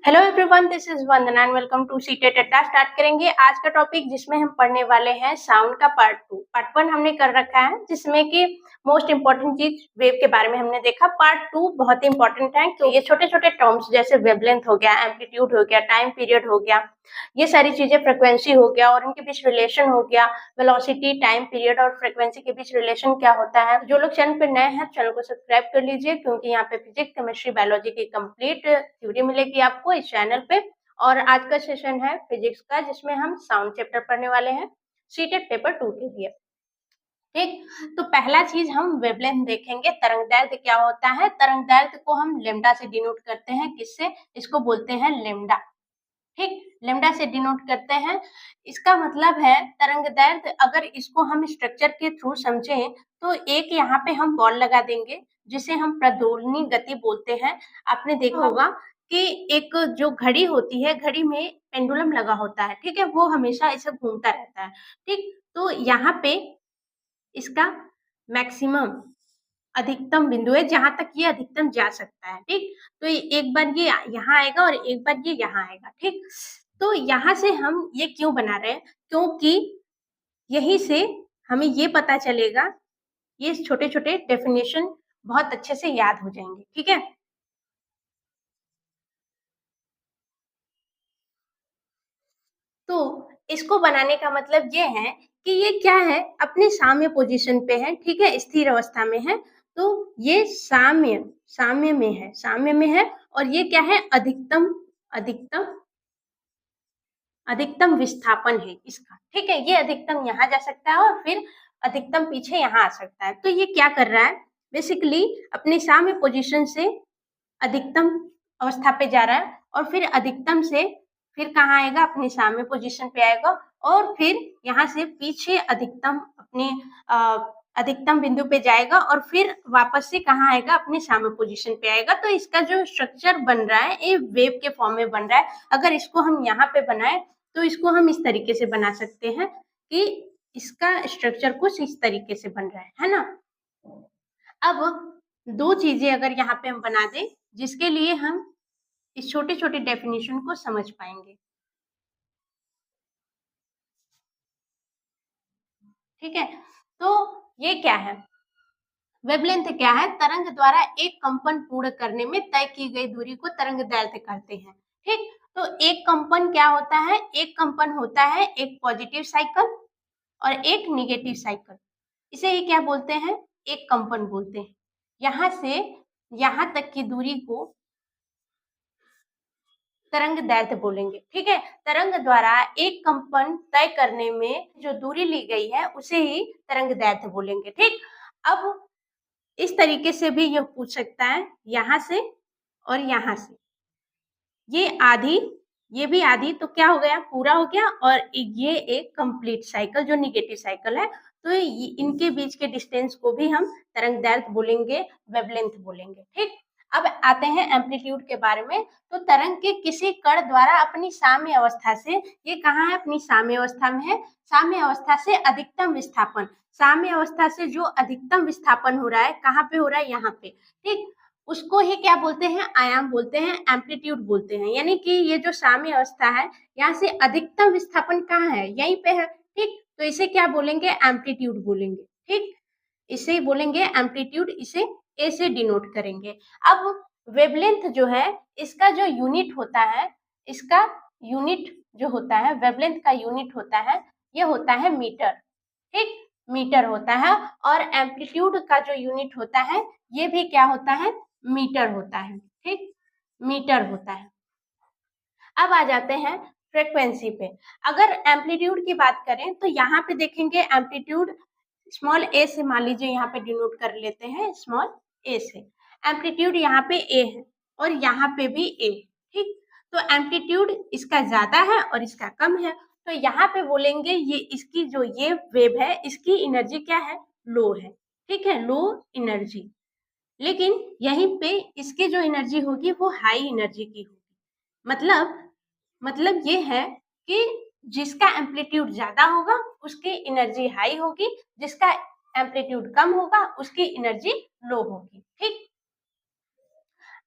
Hello everyone, this is Vandana and welcome to CTET Adda. Start करेंगे आज का टॉपिक जिसमें हम पढ़ने वाले हैं साउंड का पार्ट 2। पार्ट 1 हमने कर रखा है जिसमें कि मोस्ट इंपोर्टेंट चीज वेव के बारे में हमने देखा। पार्ट 2 बहुत ही इंपॉर्टेंट है तो ये छोटे छोटे टर्म्स जैसे वेवलेंथ हो गया, एम्पलीट्यूड हो गया, टाइम पीरियड हो गया, ये सारी चीजें, फ्रिक्वेंसी हो गया और इनके बीच रिलेशन हो गया, वेलोसिटी, टाइम पीरियड और फ्रिक्वेंसी के बीच रिलेशन क्या होता है। जो लोग चैनल पे नए हैं चैनल को सब्सक्राइब कर लीजिए क्योंकि यहाँ पे फिजिक्स, केमिस्ट्री, बायोलॉजी की कंप्लीट थ्योरी मिलेगी आपको इस चैनल पे। और आज का सेशन है फिजिक्स का जिसमें हम साउंड चैप्टर पढ़ने वाले हैं सीटेट पेपर 2 के लिए। ठीक, तो पहला चीज हम वेवलेंथ देखेंगे। तरंगदैर्घ्य क्या होता है? तरंगदैर्घ्य को हम लेमडा से डिनोट करते हैं। किससे? इसको बोलते हैं लेमडा। ठीक, लेमडा से डिनोट करते हैं। इसका मतलब है तरंगदैर्घ्य, अगर इसको हम स्ट्रक्चर के थ्रू समझें तो एक यहाँ पे हम बॉल लगा देंगे जिसे हम प्रदोलनी गति बोलते हैं। आपने देखा होगा कि एक जो घड़ी होती है, घड़ी में पेंडुलम लगा होता है, ठीक है, वो हमेशा ऐसे घूमता रहता है। ठीक, तो यहाँ पे इसका मैक्सिमम अधिकतम बिंदु है जहां तक ये अधिकतम जा सकता है। ठीक, तो एक बार ये यहाँ आएगा और एक बार ये यहाँ आएगा। ठीक, तो यहाँ से हम ये क्यों बना रहे हैं? क्योंकि यहीं से हमें ये पता चलेगा, ये छोटे छोटे डेफिनेशन बहुत अच्छे से याद हो जाएंगे। ठीक है, तो इसको बनाने का मतलब ये है कि ये क्या है, अपने साम्य पोजीशन पे है। ठीक है, स्थिर अवस्था में है, तो ये साम्य साम्य में है, साम्य में है। और ये क्या है? अधिकतम अधिकतम अधिकतम विस्थापन है इसका। ठीक है, ये अधिकतम यहाँ जा सकता है और फिर अधिकतम पीछे यहाँ आ सकता है। तो ये क्या कर रहा है? बेसिकली अपने साम्य पोजीशन से अधिकतम अवस्था पे जा रहा है और फिर अधिकतम से फिर कहाँ आएगा? अपने साम्य पोजीशन पे आएगा और फिर यहाँ से पीछे अधिकतम अपने अधिकतम बिंदु पे जाएगा और फिर वापस से कहाँ आएगा? अपने साम्य पोजीशन पे आएगा। तो इसका जो स्ट्रक्चर बन रहा है ये वेव के फॉर्म में बन रहा है। अगर इसको हम यहाँ पे बनाए तो इसको हम इस तरीके से बना सकते हैं कि इसका स्ट्रक्चर कुछ इस तरीके से बन रहा है ना। अब दो चीजें अगर यहाँ पे हम बना दें जिसके लिए हम इस छोटे छोटे डेफिनेशन को समझ पाएंगे। ठीक है, तो ये क्या है? वेवलेंथ क्या है? तरंग द्वारा एक कंपन पूर्ण करने में तय की गई दूरी को तरंगदैर्घ्य कहते हैं। ठीक, तो एक कंपन क्या होता है? एक कंपन होता है एक पॉजिटिव साइकिल और एक निगेटिव साइकिल। इसे ही क्या बोलते हैं? एक कंपन बोलते हैं। यहाँ से यहाँ तक की दूरी को तरंगदैर्घ्य बोलेंगे। ठीक है, तरंग द्वारा एक कंपन तय करने में जो दूरी ली गई है उसे ही तरंगदैर्घ्य बोलेंगे। ठीक, अब इस तरीके से भी यह पूछ सकता है, यहाँ से और यहाँ से ये आधी, ये भी आधी, तो क्या हो गया? पूरा हो गया। और ये एक कंप्लीट साइकिल जो निगेटिव साइकिल है, तो इनके बीच के डिस्टेंस को भी हम तरंगदैर्घ्य बोलेंगे, वेवलेंथ बोलेंगे। ठीक, अब आते हैं एम्पलीट्यूड के बारे में। तो तरंग के किसी कण द्वारा अपनी साम्य अवस्था से, ये कहाँ है? अपनी साम्य अवस्था में है, साम्य अवस्था से अधिकतम विस्थापन, साम्य अवस्था से जो अधिकतम विस्थापन हो रहा है, कहाँ पे हो रहा है? यहाँ पे। ठीक, उसको ही क्या बोलते हैं? आयाम बोलते हैं, एम्पलीट्यूड बोलते हैं। यानी कि ये जो साम्य अवस्था है, यहाँ से अधिकतम विस्थापन कहाँ है? यहीं पे है। ठीक, तो इसे क्या बोलेंगे? एम्पलीट्यूड बोलेंगे। ठीक, इसे बोलेंगे एम्पलीट्यूड, इसे ए से डिनोट करेंगे। अब वेवलेंथ जो है, इसका जो यूनिट होता है, इसका यूनिट जो होता है, वेवलेंथ का यूनिट होता है, ये होता है मीटर। ठीक, मीटर होता है। और एम्पलीट्यूड का जो यूनिट होता है ये भी क्या होता है? मीटर होता है। ठीक, मीटर होता है। अब आ जाते हैं फ्रीक्वेंसी पे। अगर एम्पलीट्यूड की बात करें तो यहाँ पे देखेंगे एम्पलीट्यूड स्मॉल ए से, मान लीजिए यहाँ पे डिनोट कर लेते हैं स्मॉल ए से। एम्पलीट्यूड यहाँ पे ए है और यहाँ पे भी ए। ठीक, तो एम्पलीट्यूड इसका ज्यादा है और इसका कम है, तो यहाँ पे बोलेंगे ये इसकी जो ये वेव है इसकी एनर्जी क्या है? लो है। ठीक है, लो एनर्जी। लेकिन यहीं पे इसकी जो एनर्जी होगी वो हाई एनर्जी की होगी। मतलब ये है कि जिसका एम्पलीट्यूड ज्यादा होगा उसकी एनर्जी हाई होगी, जिसका एम्पलीट्यूड कम होगा उसकी एनर्जी लो होगी। ठीक,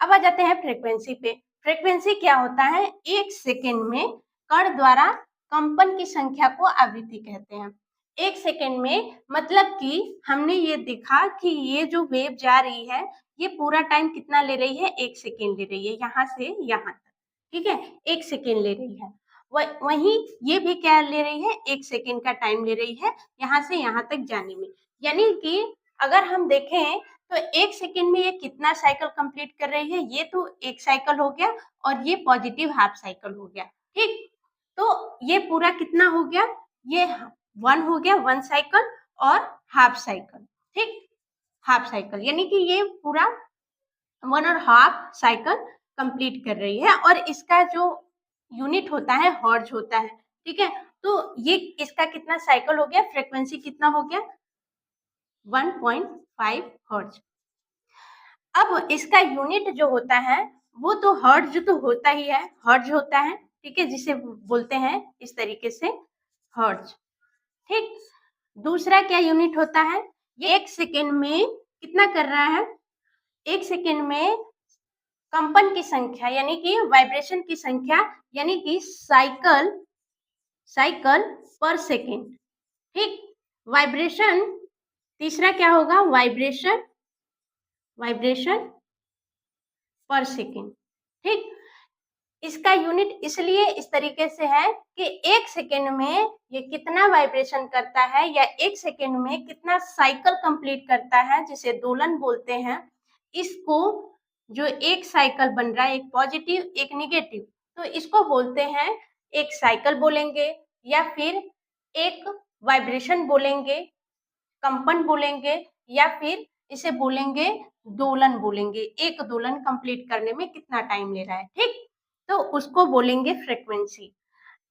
अब आ जाते हैं फ्रीक्वेंसी पे। फ्रीक्वेंसी क्या होता है? एक सेकेंड में कण द्वारा कंपन की संख्या को आवृत्ति कहते हैं। एक सेकेंड में मतलब कि हमने ये देखा कि ये जो वेव जा रही है ये पूरा टाइम कितना ले रही है? 1 सेकेंड ले रही है, यहाँ से यहाँ तक, ठीक है, 1 सेकेंड ले रही है। वहीं ये भी क्या ले रही है? 1 सेकेंड का टाइम ले रही है यहाँ से यहाँ तक जाने में। यानी कि अगर हम देखें तो 1 सेकेंड में ये कितना साइकिल कंप्लीट कर रही है? ये तो एक साइकिल हो गया और ये पॉजिटिव हाफ साइकिल हो गया, ठीक। तो ये पूरा कितना हो गया? ये 1 हो गया, 1 साइकिल और हाफ साइकिल, ठीक, हाफ साइकिल यानी कि ये पूरा 1 और हाफ साइकिल कंप्लीट कर रही है और इसका जो यूनिट होता है हर्ट्ज होता है, ठीक है। तो ये इसका कितना साइकिल हो गया? फ्रीक्वेंसी कितना हो गया? 1.5 हर्ट्ज। अब इसका यूनिट जो होता है वो तो हर्ट्ज तो होता ही है, हर्ट्ज होता है, ठीक है, जिसे बोलते हैं इस तरीके से हर्ट्ज, ठीक। दूसरा क्या यूनिट होता है? ये 1 सेकेंड में कितना कर रहा है? 1 सेकेंड में कंपन की संख्या यानी कि वाइब्रेशन की संख्या यानी कि साइकिल पर सेकेंड, ठीक। वाइब्रेशन तीसरा क्या होगा? वाइब्रेशन पर सेकेंड, ठीक। इसका यूनिट इसलिए इस तरीके से है कि 1 सेकेंड में ये कितना वाइब्रेशन करता है या 1 सेकेंड में कितना साइकिल कंप्लीट करता है, जिसे दोलन बोलते हैं। इसको जो एक साइकिल बन रहा है, एक पॉजिटिव एक निगेटिव, तो इसको बोलते हैं, एक साइकिल बोलेंगे या फिर एक वाइब्रेशन बोलेंगे, कंपन बोलेंगे या फिर इसे बोलेंगे दोलन बोलेंगे। एक दोलन कंप्लीट करने में कितना टाइम ले रहा है, ठीक, तो उसको बोलेंगे फ्रीक्वेंसी।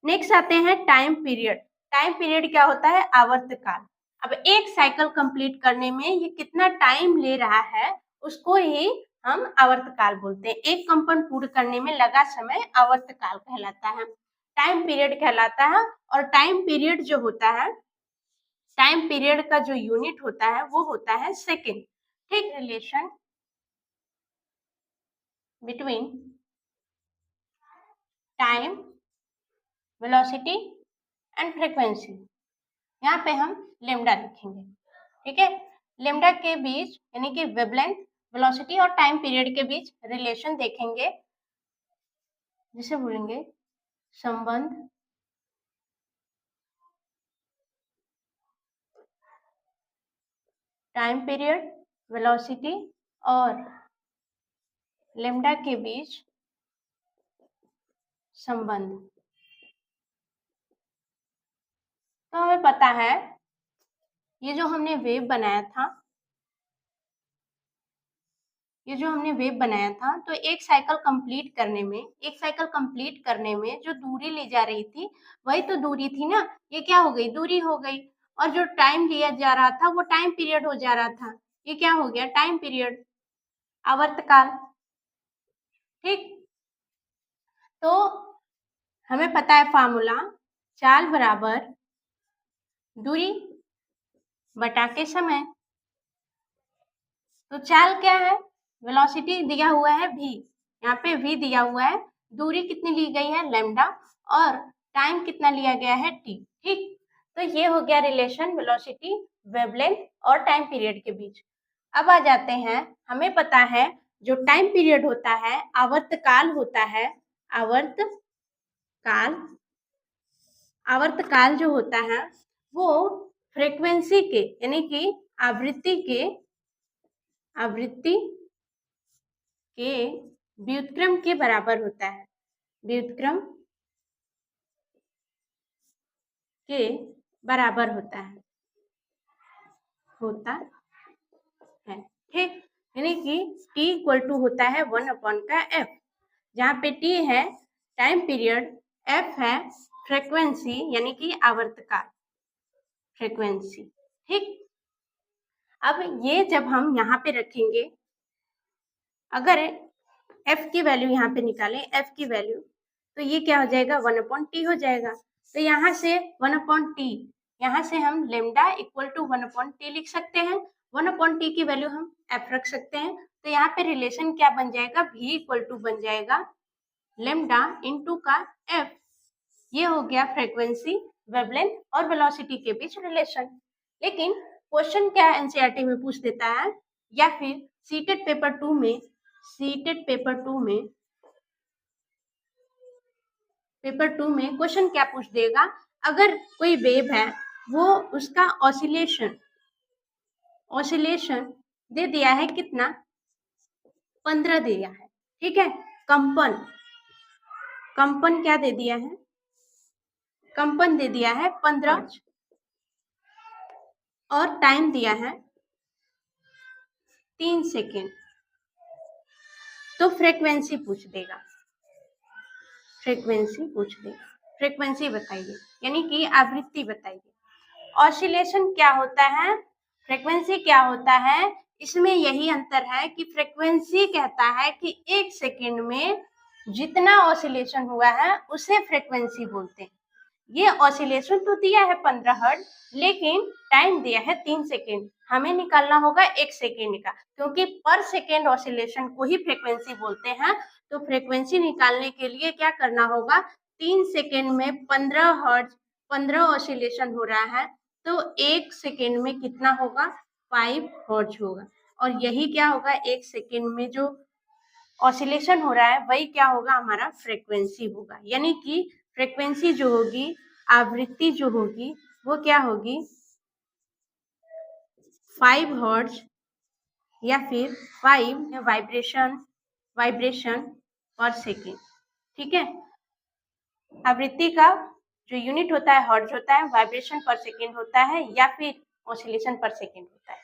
नेक्स्ट आते हैं टाइम पीरियड। टाइम पीरियड क्या होता है? आवर्तकाल। अब एक साइकिल कंप्लीट करने में ये कितना टाइम ले रहा है उसको ही हम आवर्तकाल बोलते हैं। एक कंपन पूर्ण करने में लगा समय आवर्तकाल कहलाता है, टाइम पीरियड कहलाता है। और टाइम पीरियड जो होता है, टाइम पीरियड का जो यूनिट होता है वो होता है सेकेंड, ठीक। Relation between time, velocity and frequency, यहाँ पे हम लेमडा लिखेंगे, ठीक है। लेमडा के बीच यानी कि वेवलेंथ, वेलोसिटी और टाइम पीरियड के बीच रिलेशन देखेंगे, जिसे बोलेंगे संबंध टाइम पीरियड, वेलोसिटी और लेमडा के बीच संबंध। तो हमें पता है ये जो हमने वेव बनाया था, तो एक साइकिल कंप्लीट करने में जो दूरी ली जा रही थी वही तो दूरी थी ना, ये क्या हो गई? दूरी हो गई। और जो टाइम लिया जा रहा था वो टाइम पीरियड हो जा रहा था, ये क्या हो गया? टाइम पीरियड, आवर्तकाल, ठीक। तो हमें पता है फार्मूला, चाल बराबर दूरी बटा के समय। तो चाल क्या है? वेलोसिटी दिया हुआ है v, यहाँ पे v दिया हुआ है, दूरी कितनी ली गई है? लैम्डा, और टाइम कितना लिया गया है? t, ठीक। तो ये हो गया रिलेशन वेलोसिटी, वेवलेंथ और टाइम पीरियड के बीच। अब आ जाते हैं, हमें पता है जो टाइम पीरियड होता है आवर्तकाल होता है, आवर्तकाल जो होता है वो फ्रीक्वेंसी के यानी कि आवृत्ति के व्युत्क्रम के बराबर होता है, व्युत्क्रम के बराबर होता है, ठीक। यानी कि t इक्वल टू होता है 1/f, जहाँ पे t है टाइम पीरियड, f है फ्रीक्वेंसी यानी कि आवर्तकाल फ्रीक्वेंसी, ठीक। अब ये जब हम यहाँ पे रखेंगे, अगर f की वैल्यू यहाँ पे निकालें, f की वैल्यू, तो ये क्या हो जाएगा? 1/t हो जाएगा। तो यहाँ से 1/t, यहाँ से हम लेमडा इक्वल टू 1/t लिख सकते हैं। 1/t की वैल्यू हम f रख सकते हैं। तो यहाँ पे रिलेशन क्या बन जाएगा? v इक्वल टू बन जाएगा लेमडा इनटू का एफ। ये हो गया फ्रीक्वेंसी, वेवलेंथ और वेलोसिटी के बीच रिलेशन। लेकिन क्वेश्चन क्या एनसीईआरटी में पूछ देता है, या फिर सीटेड पेपर 2 में, सीटेड पेपर 2 में, पेपर 2 में क्वेश्चन क्या पूछ देगा, अगर कोई वेव है वो उसका ऑसिलेशन, ऑसिलेशन दे दिया है कितना, 15 दिया है, ठीक है। कंपन, कंपन क्या दे दिया है, कंपन दे दिया है 15 और टाइम दिया है 3 सेकेंड। तो फ्रीक्वेंसी पूछ देगा, फ्रीक्वेंसी पूछ देगा, फ्रीक्वेंसी बताइए, यानी कि आवृत्ति बताइए। ऑसिलेशन क्या होता है, फ्रीक्वेंसी क्या होता है, इसमें यही अंतर है कि फ्रीक्वेंसी कहता है कि 1 सेकेंड में जितना ऑसिलेशन हुआ है उसे फ्रीक्वेंसी बोलते हैं। ये ऑसिलेशन तो दिया है 15 हर्ट्ज, लेकिन टाइम दिया है 3 सेकेंड, हमें निकालना होगा 1 सेकेंड का, क्योंकि पर सेकेंड ऑसिलेशन को ही फ्रीक्वेंसी बोलते हैं। तो फ्रीक्वेंसी निकालने के लिए क्या करना होगा, 3 सेकेंड में 15 हर्ट्ज, 15 ऑसिलेशन हो रहा है, तो 1 सेकेंड में कितना होगा, 5 हर्ट्ज होगा। और यही क्या होगा, 1 सेकेंड में जो ऑसिलेशन हो रहा है वही क्या होगा, हमारा फ्रीक्वेंसी होगा। यानी कि फ्रीक्वेंसी जो होगी, आवृत्ति जो होगी, वो क्या होगी, 5 हर्ट्ज या फिर 5 वाइब्रेशन, वाइब्रेशन पर सेकेंड, ठीक है। आवृत्ति का जो यूनिट होता है हर्ट्ज होता है, वाइब्रेशन पर सेकेंड होता है, या फिर ऑसिलेशन पर सेकेंड होता है।